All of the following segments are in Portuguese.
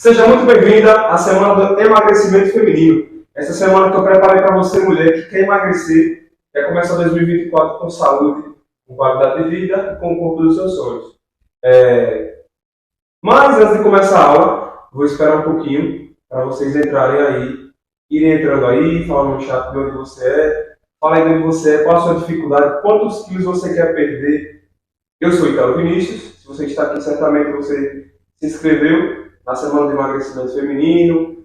Seja muito bem-vinda à Semana do Emagrecimento Feminino. Essa semana que eu preparei para você, mulher, que quer emagrecer, quer começar 2024 com saúde, com qualidade de vida e com o corpo dos seus sonhos. Mas antes de começar a aula, vou esperar um pouquinho para vocês entrarem aí, irem entrando aí, falando no chat de onde você é, fala aí de onde você é, qual a sua dificuldade, quantos quilos você quer perder. Eu sou Italo Vinícius, se você está aqui, certamente você se inscreveu na Semana de Emagrecimento Feminino,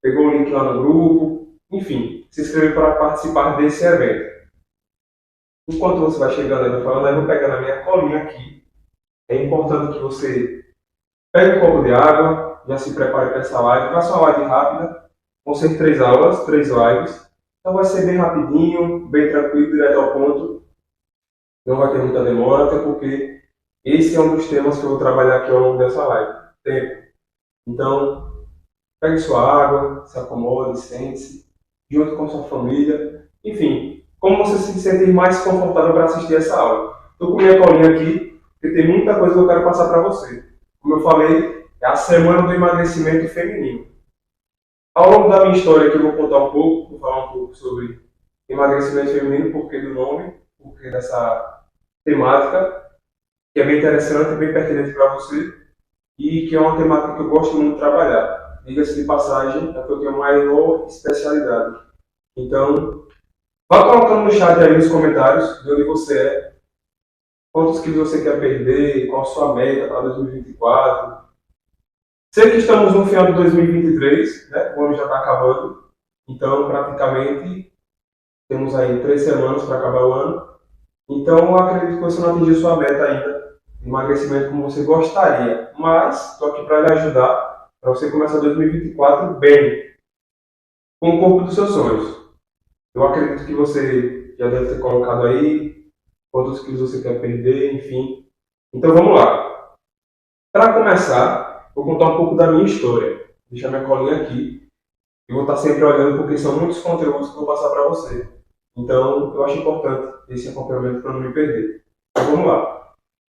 pegou o link lá no grupo, enfim, se inscreveu para participar desse evento. Enquanto você vai chegando aí falando, eu vou pegar na minha colinha aqui. É importante que você pegue um copo de água, já se prepare para essa live. Faça uma live rápida, vão ser 3 aulas, 3 lives. Então vai ser bem rapidinho, bem tranquilo, direto ao ponto. Não vai ter muita demora, até porque esse é um dos temas que eu vou trabalhar aqui ao longo dessa live. Tempo. Então, pegue sua água, se acomode, sente-se, junto com sua família. Enfim, como você se sentir mais confortável para assistir essa aula. Estou com minha colinha aqui, porque tem muita coisa que eu quero passar para você. Como eu falei, é a Semana do Emagrecimento Feminino. Ao longo da minha história aqui eu vou contar um pouco, vou falar um pouco sobre emagrecimento feminino, porquê do nome, porquê dessa temática, que é bem interessante e bem pertinente para você, e que é uma temática que eu gosto muito de trabalhar. Diga-se de passagem, é que eu tenho maior especialidade. Então, vá colocando no chat aí nos comentários de onde você é, quantos quilos você quer perder, qual a sua meta para 2024. Sei que estamos no final de 2023, né? O ano já está acabando, então praticamente temos aí 3 semanas para acabar o ano. Então eu acredito que você não atingiu sua meta ainda de emagrecimento como você gostaria, mas estou aqui para lhe ajudar para você começar 2024 bem, com o corpo dos seus sonhos. Eu acredito que você já deve ter colocado aí quantos quilos você quer perder, enfim. Então vamos lá. Para começar, vou contar um pouco da minha história. Vou deixar minha colinha aqui. Eu vou estar sempre olhando porque são muitos conteúdos que eu vou passar para você. Então eu acho importante esse acompanhamento para não me perder. Então vamos lá.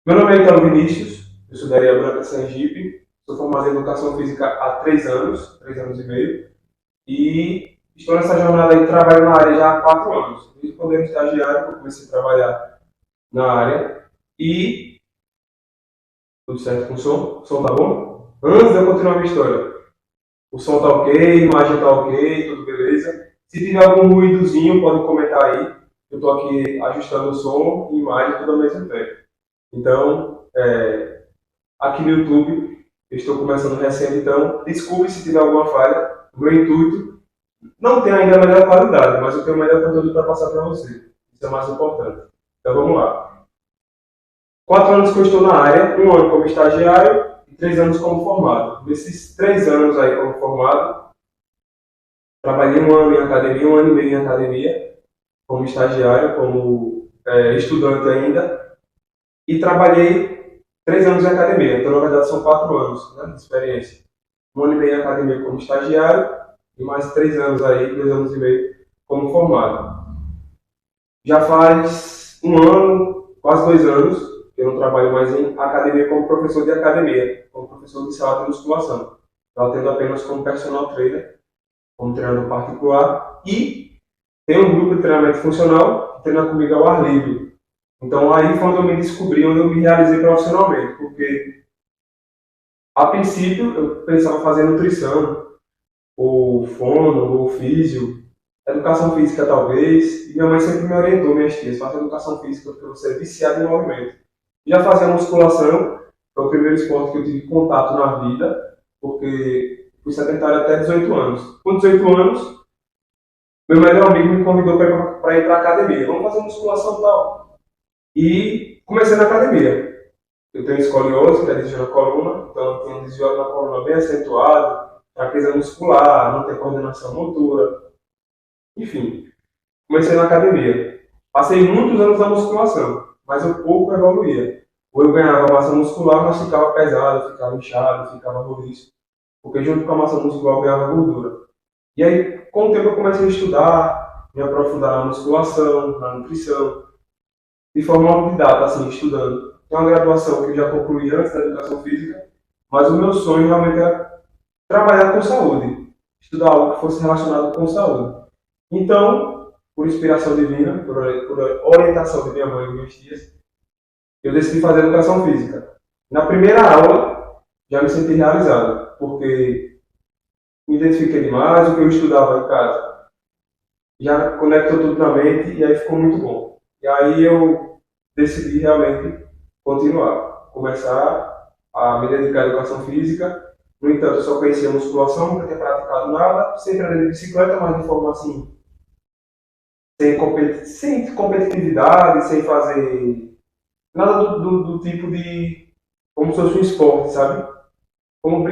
Meu nome é Italo Vinícius, eu sou da Areia Branca, Sergipe. Sou formado em Educação Física há 3 anos, 3 anos e meio. E estou nessa jornada aí, trabalho na área já há 4 anos. Desde quando eu era estagiário, eu comecei a trabalhar na área. E tudo certo com o som? O som tá bom? Antes de eu continuar a minha história, o som tá ok, a imagem tá ok, tudo beleza. Se tiver algum ruídozinho, pode comentar aí. Eu estou aqui ajustando o som e imagem tudo ao mesmo tempo. Então, aqui no YouTube, eu estou começando recente, então desculpe se tiver alguma falha. O meu intuito não tem ainda a melhor qualidade, mas eu tenho o melhor conteúdo para passar para você. Isso é o mais importante. Então vamos lá. 4 anos que eu estou na área, 1 ano como estagiário e 3 anos como formado. Nesses 3 anos aí como formado, trabalhei 1 ano em academia, 1 ano e meio em academia, como estagiário, como estudante ainda, e trabalhei 3 anos em academia, então na verdade são 4 anos, né, de experiência. 1 ano e meio em academia como estagiário e mais 3 anos aí, 2 anos e meio como formado. Já faz 1 ano, quase 2 anos, que eu não trabalho mais em academia como professor de academia, como professor de sala de musculação. Eu atendo apenas como personal trainer, como treinador particular, e tem um grupo de treinamento funcional que treina comigo ao ar livre. Então aí foi onde eu me descobri, onde eu me realizei profissionalmente, porque a princípio eu pensava fazer nutrição, ou fono, ou físio, educação física talvez, e minha mãe sempre me orientou, minhas tias, faça educação física porque você é viciado em movimento. Já fazia musculação, foi o primeiro esporte que eu tive contato na vida, porque fui sedentário até 18 anos. Com 18 anos, meu melhor amigo me convidou para ir para a academia. Vamos fazer musculação e tal. E comecei na academia. Eu tenho escoliose, que é desvio na coluna, então eu tenho um desvio na coluna bem acentuado, fraqueza muscular, não tenho coordenação motora. Enfim, comecei na academia. Passei muitos anos na musculação, mas eu pouco evoluía. Ou eu ganhava massa muscular, mas ficava pesado, ficava inchado, ficava roliço. Porque junto com a massa muscular eu ganhava gordura. E aí, com o tempo eu comecei a estudar, me aprofundar na musculação, na nutrição, de forma autodidata, assim, estudando. Tem uma graduação que eu já concluí antes da educação física, mas o meu sonho realmente era trabalhar com saúde, estudar algo que fosse relacionado com saúde. Então, por inspiração divina, por orientação de minha mãe e meus tias, eu decidi fazer educação física. Na primeira aula, já me senti realizado, porque me identifiquei demais, o que eu estudava em casa já conectou tudo na mente e aí ficou muito bom. E aí eu decidi realmente continuar, começar a me dedicar à educação física. No entanto, eu só conhecia musculação, nunca tinha praticado nada, sempre andei de bicicleta, mas de forma assim, sem competitividade, sem fazer nada do tipo de como se fosse um esporte, sabe? Como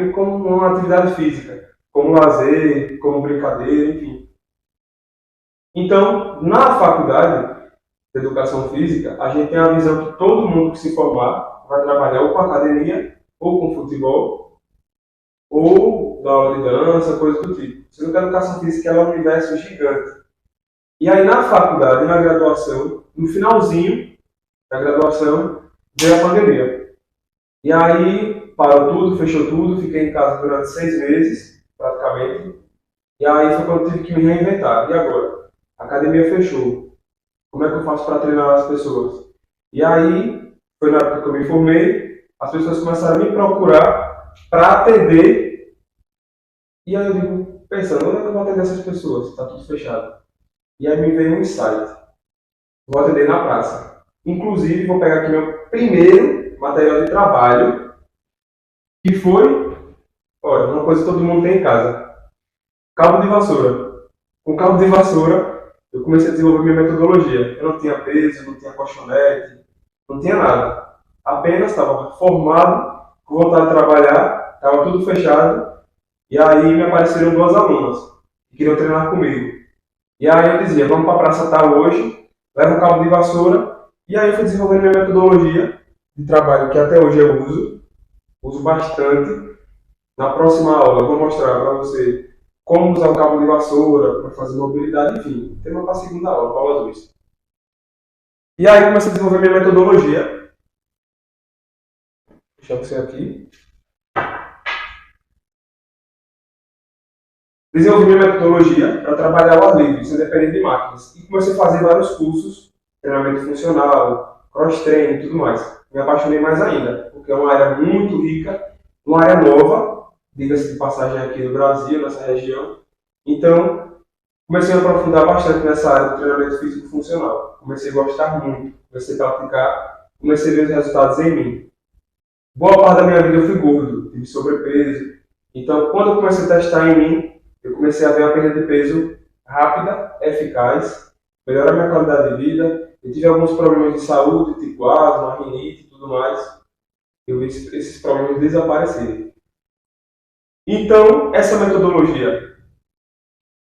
uma atividade física, como lazer, como brincadeira, enfim. Então, na faculdade de educação física, a gente tem a visão que todo mundo que se formar vai trabalhar ou com academia, ou com futebol, ou da aula de dança, coisa do tipo. Sendo que a educação física é um universo gigante. E aí, na faculdade, na graduação, no finalzinho da graduação, veio a pandemia. E aí, parou tudo, fechou tudo, fiquei em casa durante 6 meses, praticamente. E aí foi quando eu tive que me reinventar. E agora? A academia fechou. Como é que eu faço para treinar as pessoas? E aí, foi na época que eu me formei, as pessoas começaram a me procurar para atender. E aí eu digo, pensando, onde é que eu vou atender essas pessoas? Está tudo fechado. E aí me veio um insight. Vou atender na praça. Inclusive, vou pegar aqui meu primeiro material de trabalho, que foi, olha, uma coisa que todo mundo tem em casa. Cabo de vassoura. Com cabo de vassoura, eu comecei a desenvolver minha metodologia. Eu não tinha peso, não tinha colchonete, não tinha nada. Apenas estava formado, com vontade de trabalhar, estava tudo fechado. E aí me apareceram duas alunas que queriam treinar comigo. E aí eu dizia, vamos para a praça tal hoje, leva um cabo de vassoura. E aí eu fui desenvolvendo minha metodologia de trabalho que até hoje eu uso bastante. Na próxima aula eu vou mostrar para você como usar o cabo de vassoura para fazer mobilidade, enfim, tema para a segunda aula, para a aula 2. E aí comecei a desenvolver minha metodologia. Deixa eu você aqui. Desenvolvi minha metodologia para trabalhar ao ar livre, sem depender de máquinas. E comecei a fazer vários cursos, treinamento funcional, cross-training e tudo mais. Me apaixonei mais ainda, porque é uma área muito rica, uma área nova, diga-se de passagem aqui no Brasil, nessa região. Então, comecei a aprofundar bastante nessa área do treinamento físico funcional. Comecei a gostar muito, comecei a praticar, comecei a ver os resultados em mim. Boa parte da minha vida eu fui gordo, tive sobrepeso. Então, quando eu comecei a testar em mim, eu comecei a ver a perda de peso rápida, eficaz, melhora a minha qualidade de vida. Eu tive alguns problemas de saúde, tipo asma, rinite e tudo mais. Eu vi esses problemas desaparecerem. Então, essa metodologia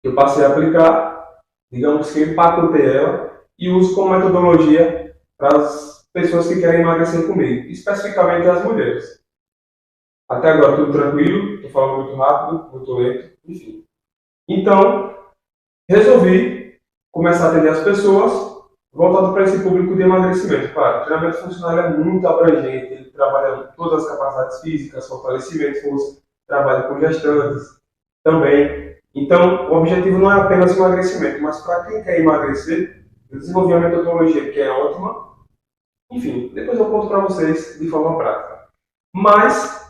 eu passei a aplicar, digamos que eu empacotei ela e uso como metodologia para as pessoas que querem emagrecer comigo, especificamente as mulheres. Até agora tudo tranquilo, estou falando muito rápido, muito lento, enfim. Então, resolvi começar a atender as pessoas voltado para esse público de emagrecimento. Claro, o treinamento funcional é muito abrangente, ele trabalha com todas as capacidades físicas, fortalecimento, força, trabalha com gestantes também. Então, o objetivo não é apenas emagrecimento, mas para quem quer emagrecer, eu desenvolvi uma metodologia que é ótima. Enfim, depois eu conto para vocês de forma prática. Mas,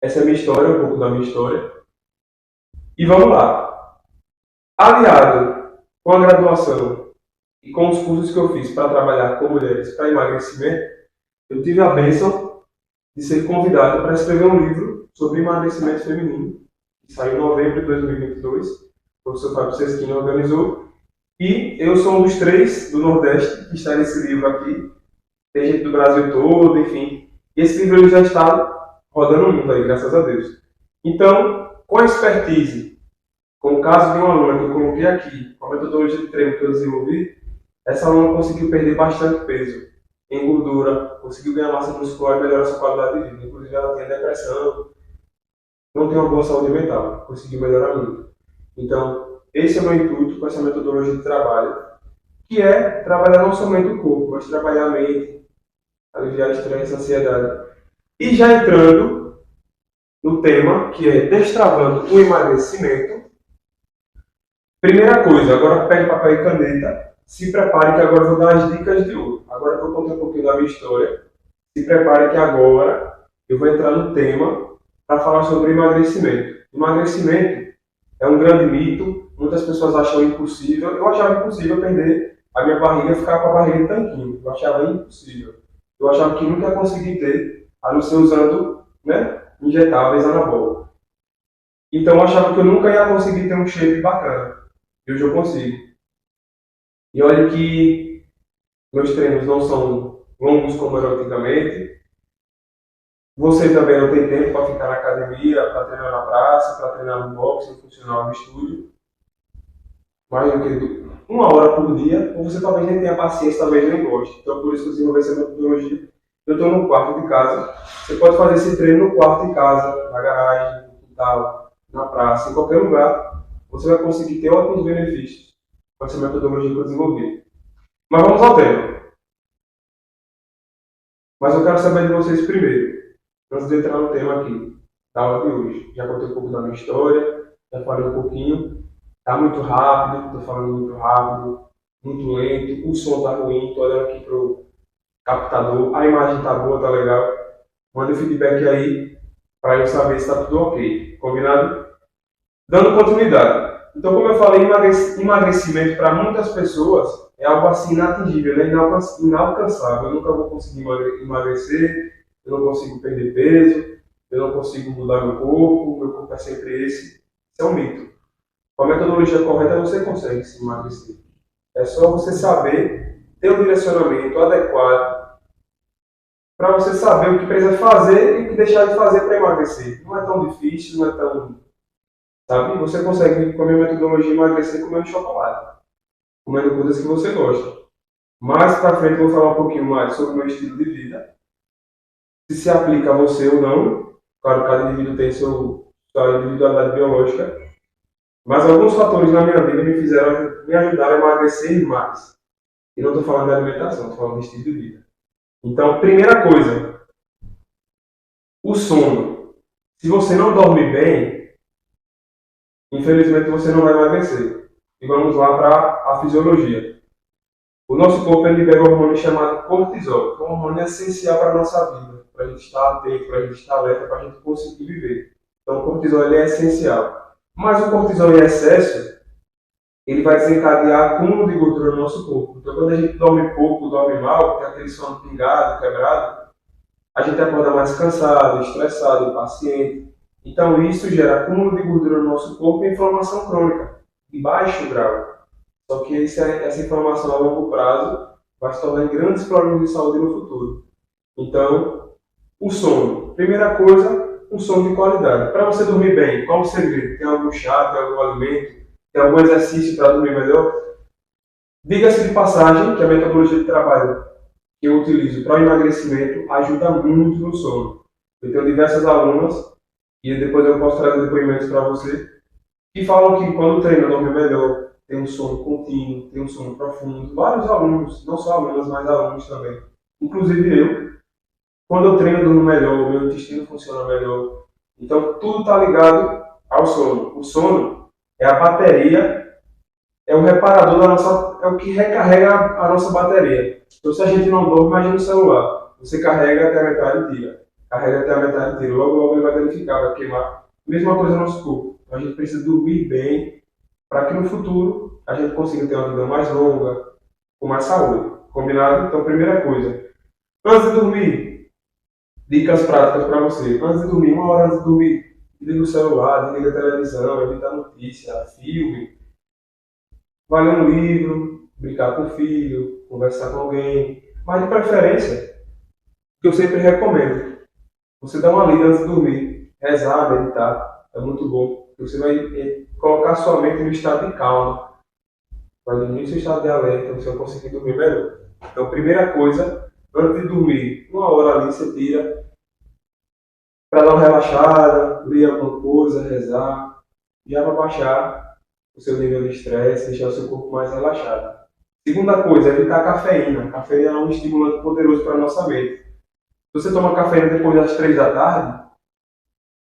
essa é a minha história, um pouco da minha história. E vamos lá. Aliado com a graduação e com os cursos que eu fiz para trabalhar com mulheres para emagrecimento, eu tive a bênção de ser convidado para escrever um livro sobre emagrecimento feminino, que saiu em novembro de 2022. O professor Fábio Sesquini organizou. E eu sou um dos 3 do Nordeste que está nesse livro aqui. Tem gente do Brasil todo, enfim. E esse livro ele já está rodando o mundo aí, graças a Deus. Então, com a expertise, com o caso de uma aluna que eu coloquei aqui, com a metodologia de treino que eu desenvolvi, essa aluna conseguiu perder bastante peso em gordura, conseguiu ganhar massa muscular e melhorar sua qualidade de vida. Inclusive, ela tinha depressão, não tem uma boa saúde mental, conseguiu melhorar muito. Então, esse é o meu intuito com essa metodologia de trabalho, que é trabalhar não somente o corpo, mas trabalhar a mente, aliviar estresse, ansiedade. E já entrando no tema que é Destravando o Emagrecimento. Primeira coisa, agora pegue papel e caneta, se prepare que agora eu vou dar as dicas de ouro. Agora que eu contei um pouquinho da minha história, se prepare que agora eu vou entrar no tema para falar sobre emagrecimento. Emagrecimento é um grande mito, muitas pessoas acham impossível. Eu achava impossível perder a minha barriga e ficar com a barriga em tanquinho. Eu achava impossível. Eu achava que nunca ia conseguir ter, a não ser usando, né, injetáveis anabólicos. Então eu achava que eu nunca ia conseguir ter um shape bacana. E hoje eu consigo. E olha que meus treinos não são longos como eram antigamente. Você também não tem tempo para ficar na academia, para treinar na praça, para treinar no boxe, no funcional, no estúdio. Mais do que uma hora por dia, ou você talvez nem tenha paciência, talvez nem goste. Então, por isso que eu desenvolvi essa metodologia. Eu estou no quarto de casa. Você pode fazer esse treino no quarto de casa, na garagem, no quintal, na praça, em qualquer lugar. Você vai conseguir ter ótimos benefícios com essa metodologia que eu desenvolvi. Mas vamos ao tema. Mas eu quero saber de vocês primeiro, antes de entrar no tema aqui, da aula de hoje. Já contei um pouco da minha história, já falei um pouquinho. Tá muito rápido, estou falando muito rápido, muito lento, o som tá ruim, tô olhando aqui pro captador, a imagem tá boa, tá legal. Manda o feedback aí para eu saber se tá tudo ok. Combinado? Dando continuidade. Então, como eu falei, emagrecimento para muitas pessoas é algo assim inatingível, né? Inalcançável. Eu nunca vou conseguir emagrecer, eu não consigo perder peso, eu não consigo mudar meu corpo é sempre esse. Isso é um mito. Com a metodologia correta você consegue se emagrecer. É só você saber ter um direcionamento adequado para você saber o que precisa fazer e o que deixar de fazer para emagrecer. Não é tão difícil, não é tão. Sabe? Você consegue, com a minha metodologia, emagrecer comendo chocolate, comendo coisas que você gosta. Mais para frente eu vou falar um pouquinho mais sobre o meu estilo de vida, se aplica a você ou não. Claro, cada indivíduo tem sua individualidade biológica, mas alguns fatores na minha vida me ajudaram a emagrecer mais. E não estou falando de alimentação, estou falando de estilo de vida. Então, primeira coisa, o sono. Se você não dorme bem, infelizmente você não vai emagrecer. E vamos lá para a fisiologia. O nosso corpo ele libera um hormônio chamado cortisol, que é um hormônio essencial para a nossa vida, para a gente estar atento, para a gente estar alerta, para a gente conseguir viver. Então, o cortisol ele é essencial. Mas o cortisol em excesso, ele vai desencadear acúmulo de gordura no nosso corpo. Então, quando a gente dorme pouco, dorme mal, tem aquele sono pingado, quebrado, a gente acorda mais cansado, estressado, impaciente. Então, isso gera acúmulo de gordura no nosso corpo e inflamação crônica, de baixo grau. Só que essa inflamação a longo prazo vai se tornar grandes problemas de saúde no futuro. Então, o sono. Primeira coisa, um sono de qualidade. Para você dormir bem, qual o segredo? Tem algum chá, tem algum alimento, tem algum exercício para dormir melhor? Diga-se de passagem que a metodologia de trabalho que eu utilizo para o emagrecimento ajuda muito no sono. Eu tenho diversas alunas, e depois eu posso trazer depoimentos para você, que falam que quando treina dorme melhor, tem um sono contínuo, tem um sono profundo. Vários alunos, não só alunas, mas alunos também. Inclusive eu, quando eu treino, eu durmo melhor, o meu intestino funciona melhor. Então, tudo está ligado ao sono. O sono é a bateria, é o reparador da nossa, é o que recarrega a nossa bateria. Então, se a gente não dorme, imagina o celular. Você carrega até a metade e tira. Carrega até a metade e tira. Logo, logo ele vai danificar, vai queimar. Mesma coisa no nosso corpo. Então, a gente precisa dormir bem para que no futuro a gente consiga ter uma vida mais longa, com mais saúde. Combinado? Então, primeira coisa. Antes de dormir, dicas práticas para você. Antes de dormir, uma hora antes de dormir, desliga o celular, desliga a televisão, evita notícia, filme. Vai ler um livro, brincar com o filho, conversar com alguém. Mas de preferência, o que eu sempre recomendo, você dá uma lida antes de dormir, rezar, meditar, é muito bom. Você vai colocar sua mente no estado de calma, vai diminuir seu estado de alerta, você vai conseguir dormir melhor. Então, primeira coisa, antes de dormir, uma hora ali você tira para dar uma relaxada, ler alguma coisa, rezar, já para baixar o seu nível de estresse, deixar o seu corpo mais relaxado. Segunda coisa, evitar a cafeína. A cafeína é um estimulante poderoso para a nossa mente. Se você toma cafeína depois das 3 da tarde,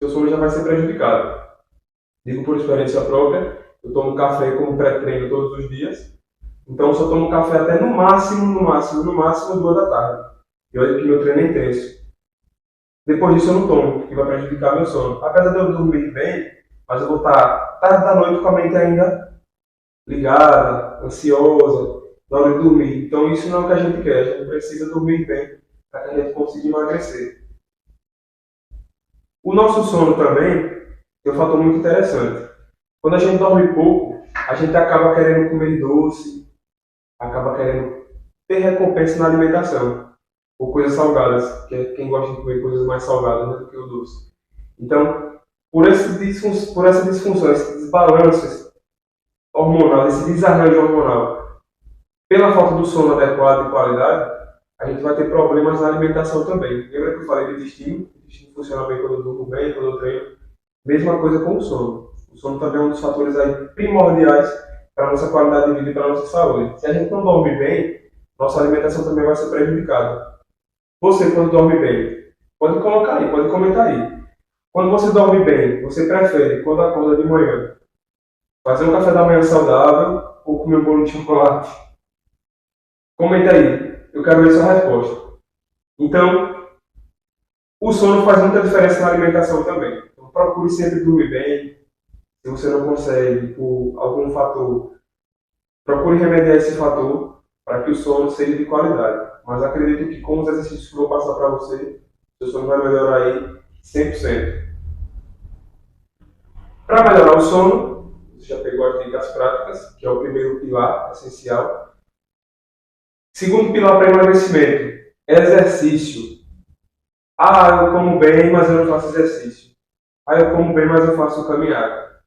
seu sono já vai ser prejudicado. Digo por experiência própria, eu tomo café como pré-treino todos os dias, então eu só tomo café até no máximo 2 da tarde. E olha que meu treino é intenso. Depois disso eu não tomo, porque vai prejudicar meu sono. Apesar de eu dormir bem, mas eu vou estar tarde da noite com a mente ainda ligada, ansiosa, na hora de dormir. Então isso não é o que a gente quer, a gente precisa dormir bem para que a gente consiga emagrecer. O nosso sono também tem um fator muito interessante. Quando a gente dorme pouco, a gente acaba querendo comer doce, acaba querendo ter recompensa na alimentação, ou coisas salgadas, que é quem gosta de comer coisas mais salgadas, né, do que o doce. Então, por essa disfunção, esse desbalanço hormonal, esse desarranjo hormonal, pela falta do sono adequado e qualidade, a gente vai ter problemas na alimentação também. Lembra que eu falei do intestino? O intestino funciona bem quando eu durmo bem, quando eu treino. Mesma coisa com o sono. O sono também é um dos fatores aí primordiais para a nossa qualidade de vida e para a nossa saúde. Se a gente não dorme bem, nossa alimentação também vai ser prejudicada. Você, quando dorme bem, pode colocar aí, pode comentar aí. Quando você dorme bem, você prefere, quando acorda de manhã, fazer um café da manhã saudável ou comer um bolo de chocolate? Comenta aí, eu quero ver sua resposta. Então, o sono faz muita diferença na alimentação também. Então, procure sempre dormir bem. Se você não consegue, por algum fator, procure remediar esse fator para que o sono seja de qualidade. Mas acredito que com os exercícios que eu vou passar para você, seu sono vai melhorar aí 100%. Para melhorar o sono, você já pegou as dicas práticas, que é o primeiro pilar essencial. Segundo pilar para emagrecimento, exercício. Ah, eu como bem, mas eu não faço exercício. Ah, eu como bem, mas eu faço caminhada.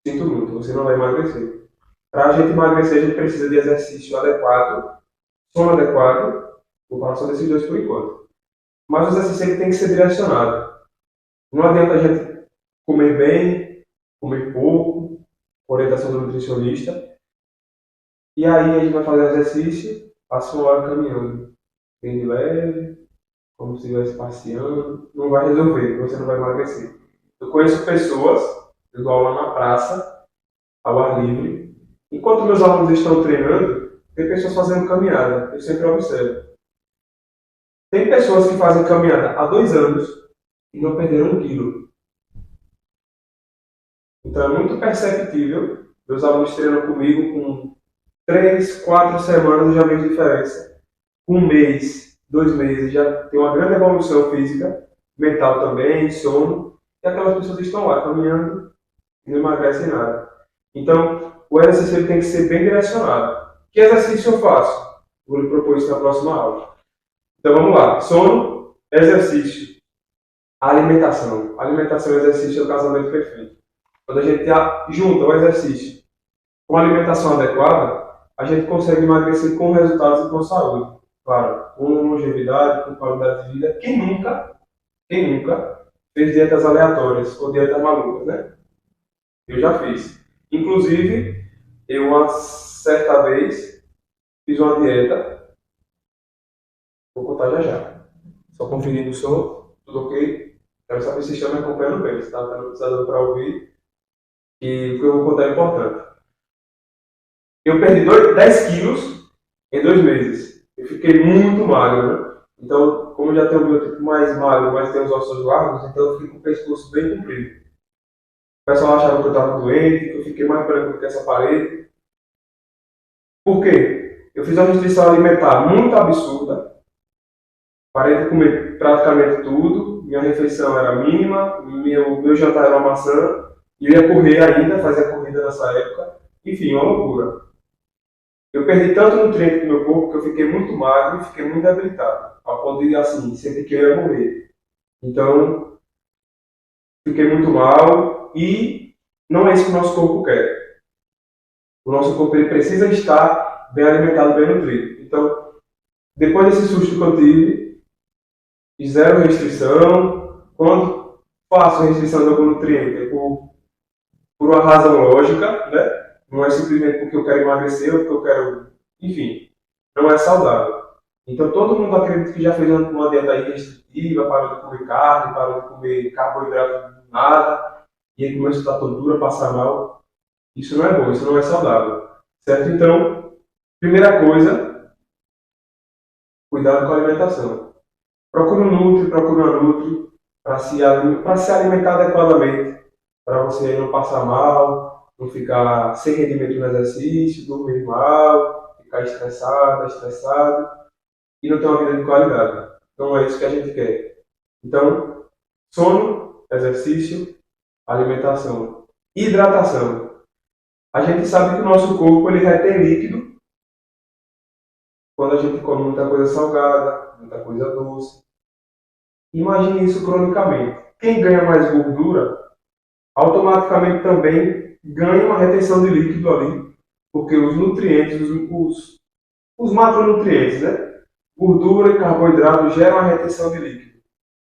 Sinto muito, você não vai emagrecer. Para a gente emagrecer, a gente precisa de exercício adequado, sono adequado. Vou falar só desses dois por enquanto. Mas o exercício ele tem que ser direcionado. Não adianta a gente comer bem, comer pouco, com orientação do nutricionista. E aí a gente vai fazer exercício, passa uma hora caminhando. Bem de leve, como se estivesse passeando. Não vai resolver, você não vai emagrecer. Eu conheço pessoas, eu dou aula na praça, ao ar livre. Enquanto meus alunos estão treinando, tem pessoas fazendo caminhada. Eu sempre observo. Tem pessoas que fazem caminhada há 2 anos e não perderam 1 quilo. Então é muito perceptível. Meus alunos treinam comigo com 3, 4 semanas eu já vejo diferença. Com 1 mês, 2 meses já tem uma grande evolução física, mental também, sono. E aquelas pessoas estão lá caminhando e não emagrecem nada. Então o exercício ele tem que ser bem direcionado. Que exercício eu faço? Vou lhe propor isso na próxima aula. Então vamos lá. Sono, exercício, alimentação. Alimentação e exercício é o casamento perfeito. Quando a gente junta o exercício com a alimentação adequada, a gente consegue emagrecer com resultados e com saúde. Claro, com longevidade, com qualidade de vida. Quem nunca fez dietas aleatórias ou dietas malucas, né? Eu já fiz. Inclusive, eu uma certa vez fiz uma dieta, vou contar já já. Só conferindo o som, tudo ok? Quero saber se vocês estão me acompanhando bem, se está precisando para ouvir. E o que eu vou contar é importante. Eu perdi 10 quilos em 2 meses. Eu fiquei muito magro, né? Então, como eu já tenho um biotipo mais magro, mas tenho os ossos largos, então eu fiquei com o pescoço bem comprido. O pessoal achava que eu estava doente, que eu fiquei mais branco do que essa parede. Por quê? Eu fiz uma restrição alimentar muito absurda. Parei de comer praticamente tudo. Minha refeição era mínima. Meu jantar era uma maçã. E eu ia correr ainda, fazia corrida nessa época. Enfim, uma loucura. Eu perdi tanto nutriente do meu corpo que eu fiquei muito magro e fiquei muito debilitado. Ao ponto de, assim, sentir que eu ia morrer. Então, fiquei muito mal e não é isso que o nosso corpo quer. O nosso corpo ele precisa estar bem alimentado, bem nutrido. Então, depois desse susto que eu tive, zero restrição. Quando faço restrição de algum nutriente, é por uma razão lógica, né? Não é simplesmente porque eu quero emagrecer ou porque eu quero... Enfim, não é saudável. Então todo mundo acredita que já fez uma dieta aí restritiva, parou de comer carne, parou de comer carboidrato do nada, e aí começa a estar tontura, passar mal. Isso não é bom, isso não é saudável. Certo? Então, primeira coisa, cuidado com a alimentação. Procure uma Nutri para se alimentar adequadamente, para você não passar mal, não ficar sem rendimento no exercício, dormir mal, ficar estressado e não ter uma vida de qualidade. Então é isso que a gente quer. Então, sono, exercício, alimentação, hidratação. A gente sabe que o nosso corpo ele retém líquido quando a gente come muita coisa salgada, muita coisa doce. Imagine isso cronicamente. Quem ganha mais gordura, automaticamente também ganha uma retenção de líquido ali, porque os nutrientes, os macronutrientes, né? Gordura e carboidrato geram a retenção de líquido.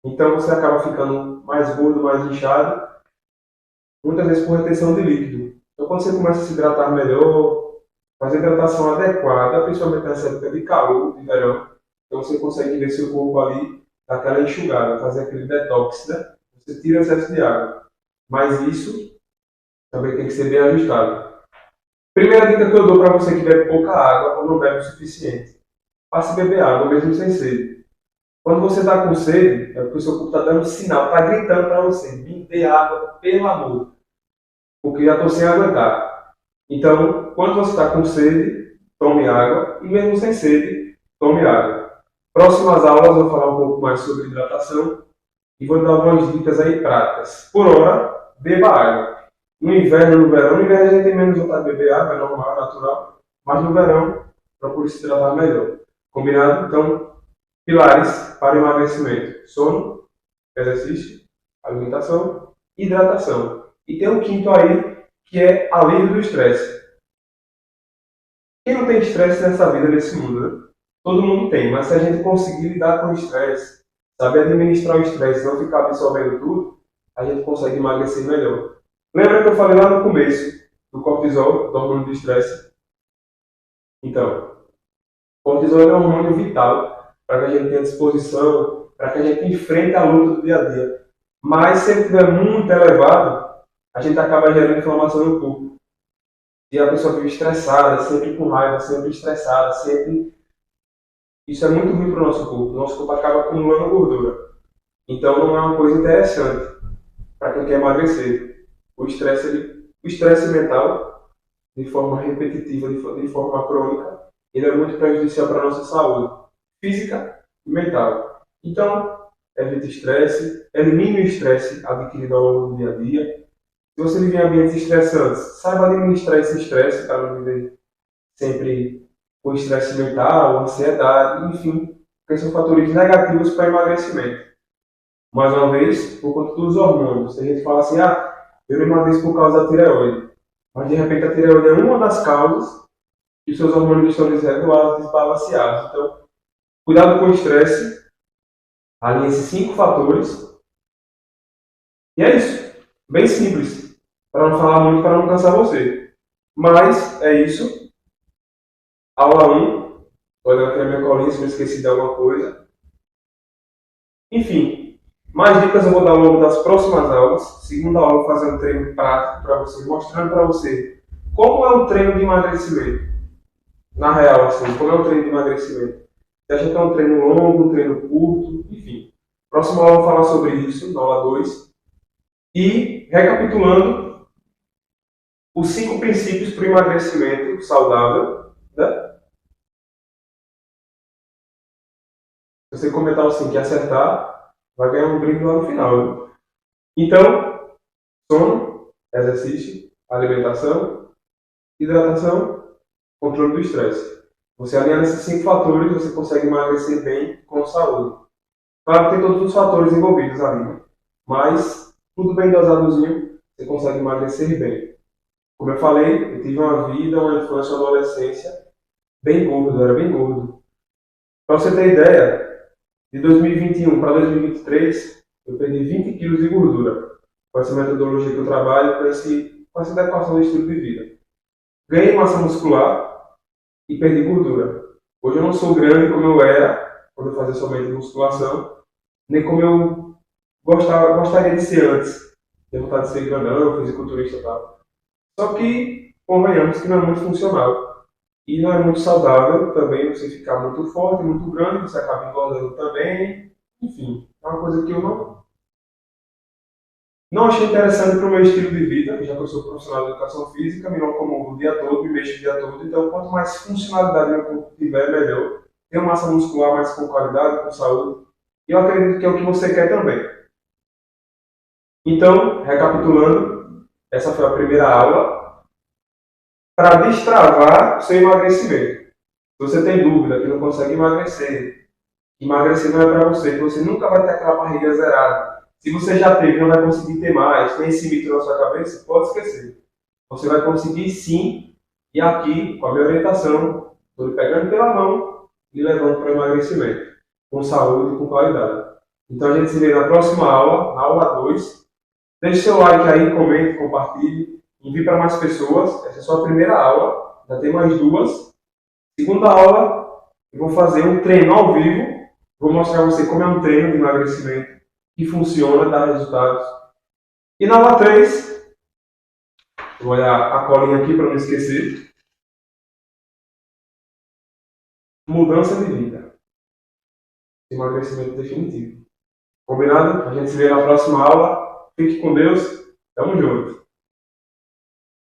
Então você acaba ficando mais gordo, mais inchado, muitas vezes por retenção de líquido. Então quando você começa a se hidratar melhor, fazer hidratação adequada, principalmente nessa época de calor, de verão, então você consegue ver seu corpo ali, daquela enxugada, fazer aquele detox, né? Você tira o excesso de água. Mas isso também tem que ser bem ajustado. Primeira dica que eu dou para você que bebe pouca água ou não bebe o suficiente. Passe a beber água mesmo sem sede. Quando você está com sede, é porque o seu corpo está dando sinal, está gritando para você, me dê água, pelo amor, porque já estou sem aguentar. Então, quando você está com sede, tome água, e mesmo sem sede, tome água. Próximas aulas eu vou falar um pouco mais sobre hidratação e vou dar algumas dicas aí práticas. Por hora, beba água. No inverno, no inverno a gente tem menos vontade de beber água, é normal, é natural, mas no verão, procure se hidratar melhor. Combinado? Então, pilares para emagrecimento: sono, exercício, alimentação, hidratação. E tem um quinto aí, que é alívio do estresse. Quem não tem estresse nessa vida, nesse mundo, né? Todo mundo tem, mas se a gente conseguir lidar com o estresse, saber administrar o estresse, não ficar absorvendo tudo, a gente consegue emagrecer melhor. Lembra que eu falei lá no começo do cortisol, do hormônio do estresse? Então, o cortisol é um hormônio vital para que a gente tenha disposição, para que a gente enfrente a luta do dia a dia. Mas se ele estiver muito elevado, a gente acaba gerando inflamação no corpo. E a pessoa fica estressada, sempre com raiva, sempre estressada, sempre. Isso é muito ruim para o nosso corpo. O nosso corpo acaba acumulando gordura. Então não é uma coisa interessante para quem quer emagrecer. O estresse mental, de forma repetitiva, de forma crônica, ele é muito prejudicial para a nossa saúde física e mental. Então, evite estresse, elimine o estresse adquirido ao longo do dia a dia. Se você vive em ambientes estressantes, saiba administrar esse estresse para não viver sempre com estresse mental, ansiedade, enfim, porque são fatores negativos para emagrecimento. Mais uma vez, por conta dos hormônios. A gente fala assim, eu não emagreço por causa da tireoide. Mas de repente a tireoide é uma das causas que os seus hormônios estão desregulados, desbalanceados. Então, cuidado com o estresse, alinhe esses 5 fatores. E é isso. Bem simples. Para não falar muito, para não cansar você. Mas é isso. Aula 1. Olha aqui a minha colinha se eu esqueci de alguma coisa. Enfim, mais dicas eu vou dar ao longo das próximas aulas. Segunda aula, eu vou fazer um treino prático para você, mostrando para você como é um treino de emagrecimento. Na real, assim, como é um treino de emagrecimento. Se a gente é um treino longo, um treino curto, enfim. Próxima aula eu vou falar sobre isso, na aula 2. E, recapitulando, os 5 princípios para o emagrecimento saudável, né? Se você comentar assim que acertar, vai ganhar um brinde lá no final. Né? Então, sono, exercício, alimentação, hidratação, controle do estresse. Você alinhando esses 5 fatores, você consegue emagrecer bem com saúde. Claro que tem todos os fatores envolvidos ali, né? Mas tudo bem dosadozinho, você consegue emagrecer bem. Como eu falei, eu tive uma vida, uma infância, uma adolescência bem gordo, eu era bem gordo. Para você ter ideia, de 2021 para 2023, eu perdi 20 quilos de gordura. Com essa metodologia que eu trabalho, com essa adequação do estilo de vida. Ganhei massa muscular e perdi gordura. Hoje eu não sou grande como eu era quando eu fazia somente musculação, nem como eu gostaria de ser antes. Tenho vontade de ser grandão, fisiculturista e tal. Só que, convenhamos que não é muito funcional. E não é muito saudável também você ficar muito forte, muito grande, você acaba engordando também. Enfim, é uma coisa que eu não achei interessante para o meu estilo de vida, já que eu sou profissional de educação física, me locomovo o dia todo, me mexo o dia todo, então quanto mais funcionalidade meu corpo tiver, melhor. Tenho massa muscular mais com qualidade, com saúde. E eu acredito que é o que você quer também. Então, recapitulando, essa foi a primeira aula para destravar o seu emagrecimento. Se você tem dúvida que não consegue emagrecer, emagrecer não é para você, que você nunca vai ter aquela barriga zerada. Se você já teve, não vai conseguir ter mais, tem esse mito na sua cabeça, pode esquecer. Você vai conseguir sim, e aqui, com a minha orientação, estou lhe pegando pela mão e levando para o emagrecimento, com saúde e com qualidade. Então a gente se vê na próxima aula, na aula 2. Deixe seu like aí, comente, compartilhe, envie para mais pessoas. Essa é só a primeira aula, já tem mais duas. Segunda aula, eu vou fazer um treino ao vivo. Vou mostrar a você como é um treino de emagrecimento que funciona, dá resultados. E na aula 3, vou olhar a colinha aqui para não esquecer. Mudança de vida. Emagrecimento definitivo. Combinado? A gente se vê na próxima aula. Fique com Deus. Tamo junto.